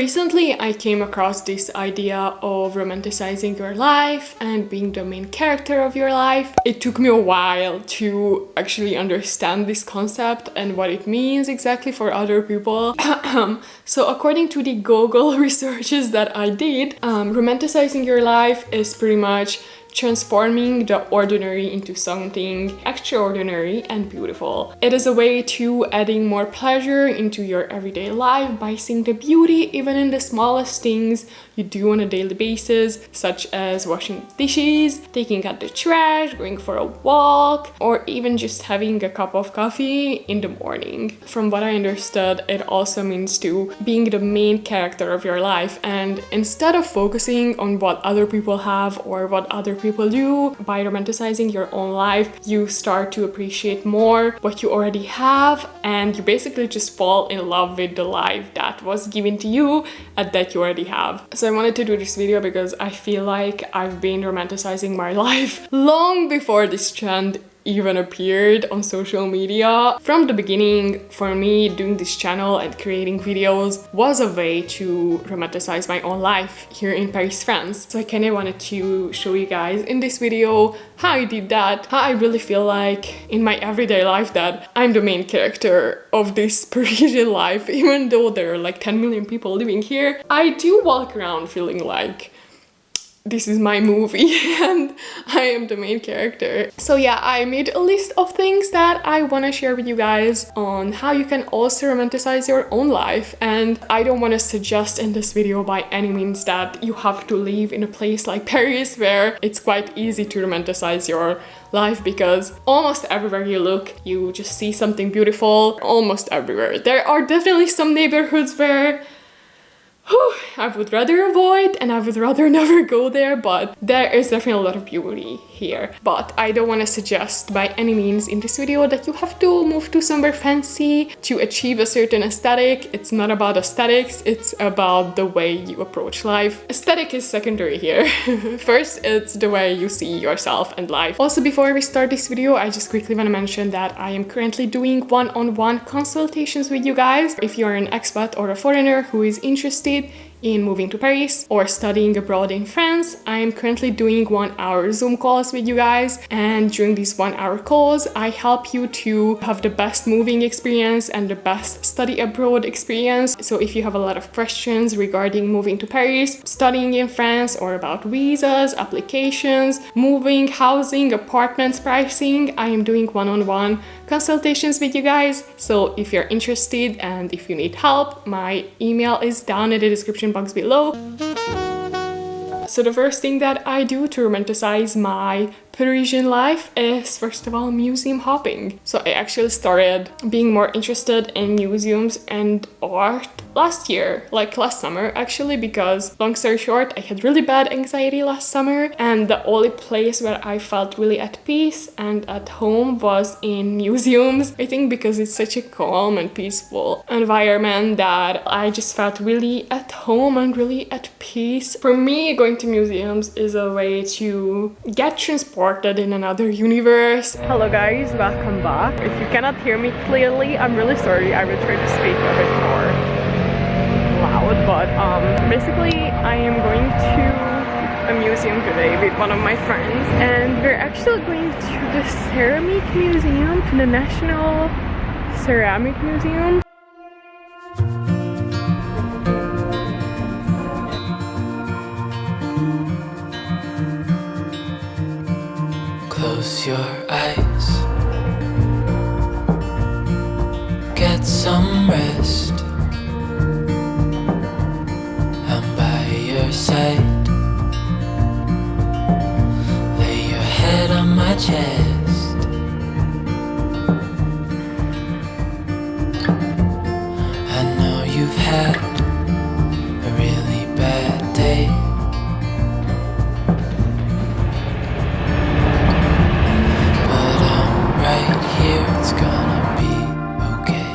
recently I came across this idea of romanticizing your life and being the main character of your life. It took me a while to actually understand this concept and what it means exactly for other people. So according to the Google researches that I did, romanticizing your life is pretty much transforming the ordinary into something extraordinary and beautiful. It is a way to adding more pleasure into your everyday life by seeing the beauty even in the smallest things you do on a daily basis, such as washing dishes, taking out the trash, going for a walk, or even just having a cup of coffee in the morning. From what I understood, it also means to being the main character of your life, and instead of focusing on what other people have or what other people do, by romanticizing your own life, you start to appreciate more what you already have, and you basically just fall in love with the life that was given to you and that you already have. So I wanted to do this video because I feel like I've been romanticizing my life long before this trend even appeared on social media. From the beginning, for me, doing this channel and creating videos was a way to romanticize my own life here in Paris, France. So I kind of wanted to show you guys in this video how I did that, how I really feel like in my everyday life that I'm the main character of this Parisian life. Even though there are like 10 million people living here, I do walk around feeling like this is my movie and I am the main character. So yeah, I made a list of things that I want to share with you guys on how you can also romanticize your own life. And I don't want to suggest in this video by any means that you have to live in a place like Paris where it's quite easy to romanticize your life, because almost everywhere you look, you just see something beautiful. Almost everywhere. There are definitely some neighborhoods where I would rather avoid and I would rather never go there, but there is definitely a lot of beauty here. But I don't want to suggest by any means in this video that you have to move to somewhere fancy to achieve a certain aesthetic. It's not about aesthetics, it's about the way you approach life. Aesthetic is secondary here. First, it's the way you see yourself and life. Also, before we start this video, I just quickly want to mention that I am currently doing one-on-one consultations with you guys. If you're an expat or a foreigner who is interested in moving to Paris or studying abroad in France, I am currently doing 1 hour Zoom calls with you guys, and during these 1 hour calls I help you to have the best moving experience and the best study abroad experience. So if you have a lot of questions regarding moving to Paris, studying in France, or about visas, applications, moving, housing, apartments pricing, I am doing one-on-one consultations with you guys. So if you're interested and if you need help, my email is down in the description box below. So the first thing that I do to romanticize my Parisian life is, first of all, museum hopping. So I actually started being more interested in museums and art last year, like last summer actually, because long story short, I had really bad anxiety last summer, and the only place where I felt really at peace and at home was in museums. I think because it's such a calm and peaceful environment that I just felt really at home and really at peace. For me, going to museums is a way to get transported in another universe. Hello guys, welcome back. If you cannot hear me clearly, I'm really sorry. I will try to speak a bit more loud, but basically I am going to a museum today with one of my friends, and we're actually going to the ceramic museum, to the National Ceramic Museum. Close your eyes, get some rest. I'm by your side, lay your head on my chest. I know you've had a really bad day, it's gonna be okay.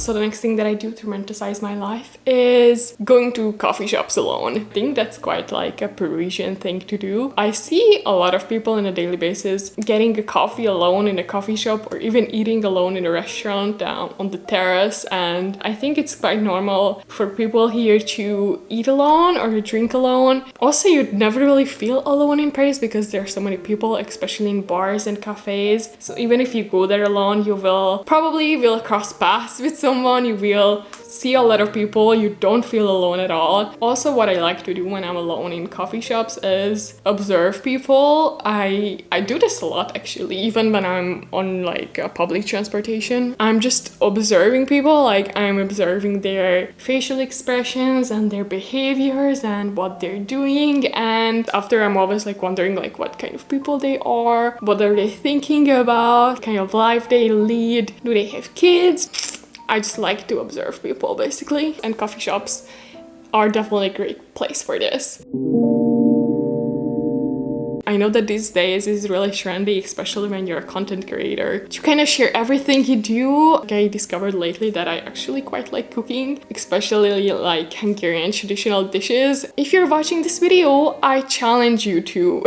So the next thing that I do to romanticize my life is going to coffee shops alone. I think that's quite like a Parisian thing to do. I see a lot of people on a daily basis getting a coffee alone in a coffee shop or even eating alone in a restaurant down on the terrace, and I think it's quite normal for people here to eat alone or drink alone. Also, you'd never really feel alone in Paris because there are so many people, especially in bars and cafes. So even if you go there alone, you will probably cross paths with someone, you will see a lot of people, you don't feel alone at all. Also, what I like to do when I'm alone in coffee shops is observe people. I do this a lot actually, even when I'm on like a public transportation. I'm just observing people, like I'm observing their facial expressions and their behaviors and what they're doing, and after I'm always like wondering like what kind of people they are, what are they thinking about, what kind of life they lead, do they have kids. I just like to observe people basically, and coffee shops are definitely a great place for this. I know that these days is really trendy, especially when you're a content creator, to kind of share everything you do. I discovered lately that I actually quite like cooking, especially like Hungarian traditional dishes. If you're watching this video, I challenge you to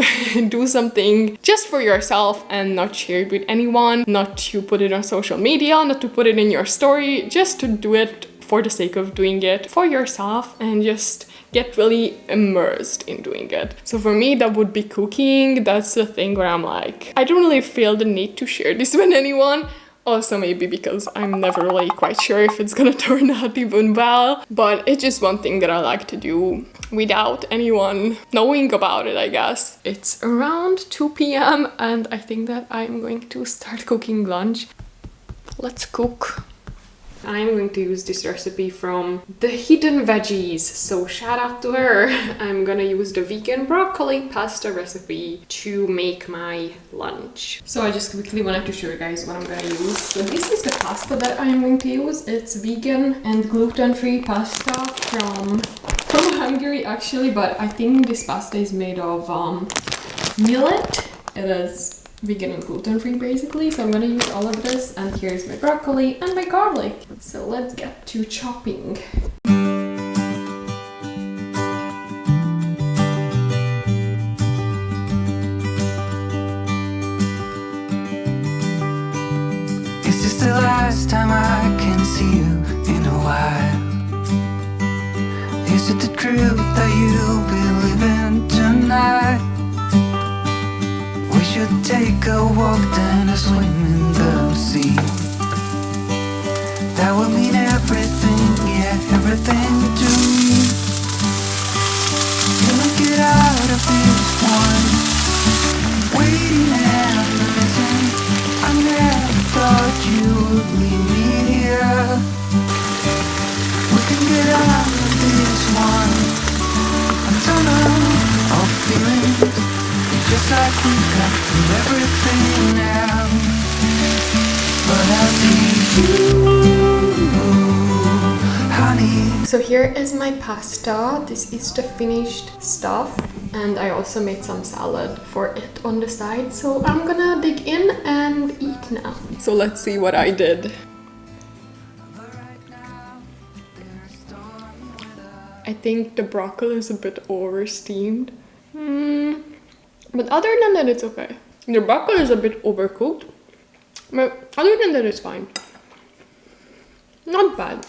do something just for yourself and not share it with anyone, not to put it on social media, not to put it in your story, just to do it for the sake of doing it for yourself and just get really immersed in doing it. So for me, that would be cooking. That's the thing where I'm like, I don't really feel the need to share this with anyone. Also maybe because I'm never really quite sure if it's gonna turn out even well, but it's just one thing that I like to do without anyone knowing about it, I guess. It's around 2 p.m. and I think that I'm going to start cooking lunch. Let's cook. I'm going to use this recipe from The Hidden Veggies, so shout out to her. I'm gonna use the vegan broccoli pasta recipe to make my lunch. So I just quickly wanted to show you guys what I'm gonna use. So this is the pasta that I'm going to use. It's vegan and gluten-free pasta from Hungary actually, but I think this pasta is made of millet. It is vegan and gluten-free basically, so I'm gonna use all of this, and here's my broccoli and my garlic. So let's get to chopping. Is this the last time I can see you in a while? Is it the truth that you'll be living tonight? We should take a walk, then a swim in the sea. That would mean everything, yeah, everything to me. Gonna get out of this one, waiting and missing. I never thought you would leave me here. We can get out of this one, a tunnel of feelings. Just like we got through everything now. But I see you, honey. So here is my pasta. This is the finished stuff, and I also made some salad for it on the side. So I'm gonna dig in and eat now. So let's see what I did. I think the broccoli is a bit over steamed. But other than that, it's okay. The broccoli is a bit overcooked, but other than that, it's fine. Not bad.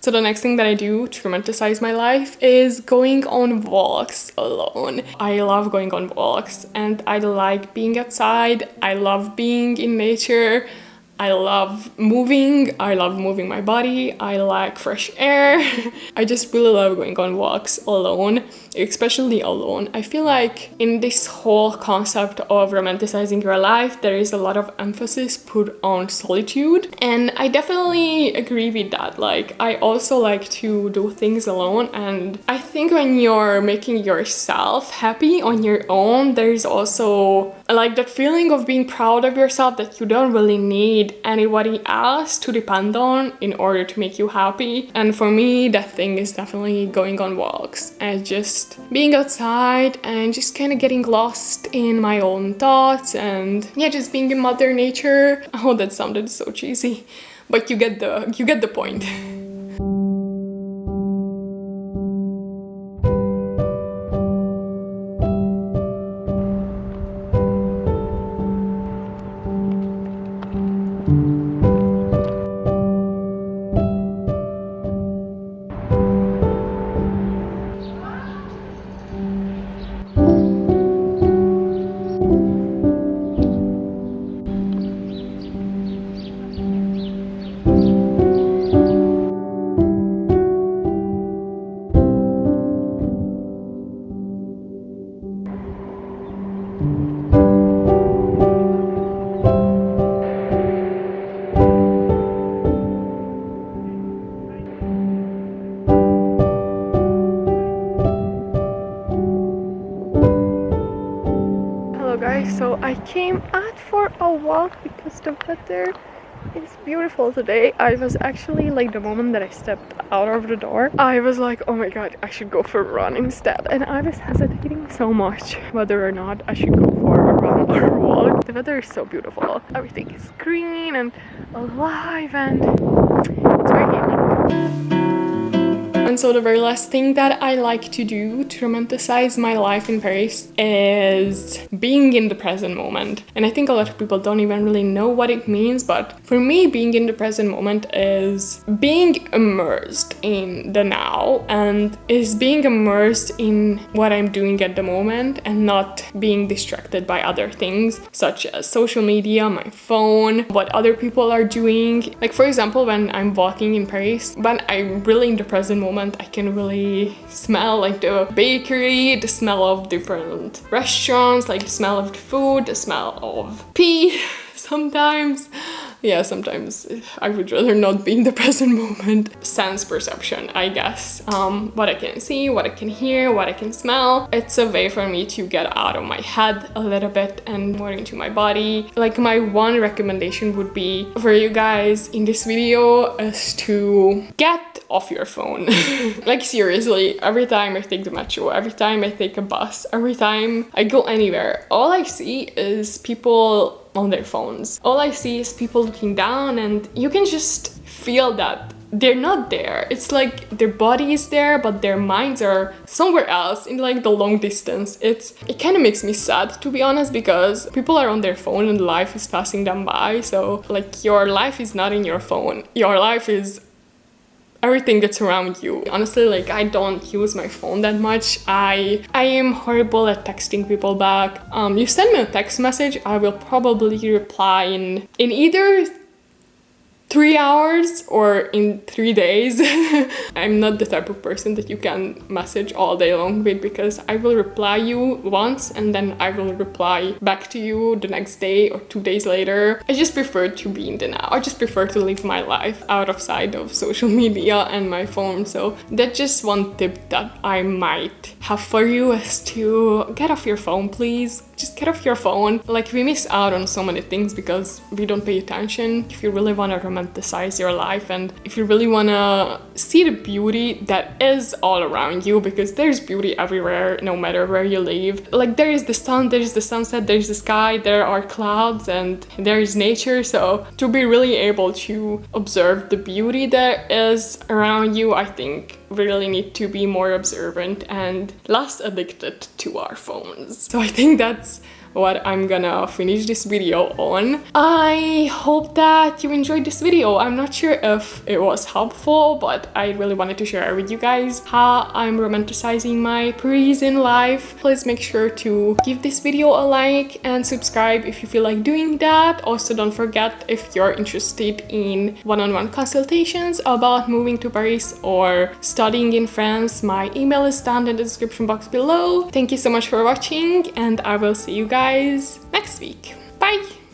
So the next thing that I do to romanticize my life is going on walks alone. I love going on walks and I like being outside. I love being in nature. I love moving my body, I like fresh air. I just really love going on walks alone, especially alone. I feel like in this whole concept of romanticizing your life, there is a lot of emphasis put on solitude, and I definitely agree with that. Like, I also like to do things alone, and I think when you're making yourself happy on your own, there is also like that feeling of being proud of yourself, that you don't really need anybody else to depend on in order to make you happy. And for me, that thing is definitely going on walks and just just being outside and just kind of getting lost in my own thoughts and yeah, just being in Mother Nature. Oh, that sounded so cheesy, but you get the point. So I came out for a walk because the weather is beautiful today. I was actually like, the moment that I stepped out of the door, I was like, oh my god, I should go for a run instead. And I was hesitating so much whether or not I should go for a run or a walk. The weather is so beautiful. Everything is green and alive and it's very healing. And so the very last thing that I like to do to romanticize my life in Paris is being in the present moment. And I think a lot of people don't even really know what it means, but for me, being in the present moment is being immersed in the now and is being immersed in what I'm doing at the moment and not being distracted by other things such as social media, my phone, what other people are doing. Like for example, when I'm walking in Paris, when I'm really in the present moment, I can really smell like the bakery, the smell of different restaurants, like the smell of the food, the smell of pee sometimes. Yeah, sometimes I would rather not be in the present moment. Sense perception, I guess. What I can see, what I can hear, what I can smell. It's a way for me to get out of my head a little bit and more into my body. Like my one recommendation would be for you guys in this video is to get off your phone. Like seriously, every time I take the metro, every time I take a bus, every time I go anywhere, all I see is people on their phones. All I see is people looking down and you can just feel that they're not there. It's like their body is there, but their minds are somewhere else in like the long distance. It kind of makes me sad, to be honest, because people are on their phone and life is passing them by. So like your life is not in your phone. Your life is everything that's around you. Honestly, like I don't use my phone that much. I am horrible at texting people back. You send me a text message, I will probably reply in either 3 hours or in 3 days. I'm not the type of person that you can message all day long with, because I will reply you once and then I will reply back to you the next day or 2 days later. I just prefer to be in the now. I just prefer to live my life out of sight of social media and my phone. So that's just one tip that I might have for you, is to get off your phone, please. Just get off your phone. Like we miss out on so many things because we don't pay attention. If you really want to romanticize your life and if you really want to see the beauty that is all around you, because there's beauty everywhere, no matter where you live. Like there is the sun, there's the sunset, there's the sky, there are clouds and there is nature. So to be really able to observe the beauty that is around you, I think we really need to be more observant and less addicted to our phones. So I think that's what I'm gonna finish this video on. I hope that you enjoyed this video. I'm not sure if it was helpful, but I really wanted to share with you guys how I'm romanticizing my Parisian life. Please make sure to give this video a like and subscribe if you feel like doing that. Also, don't forget, if you're interested in one-on-one consultations about moving to Paris or studying in France, my email is down in the description box below. Thank you so much for watching and I will see you guys next week. Bye!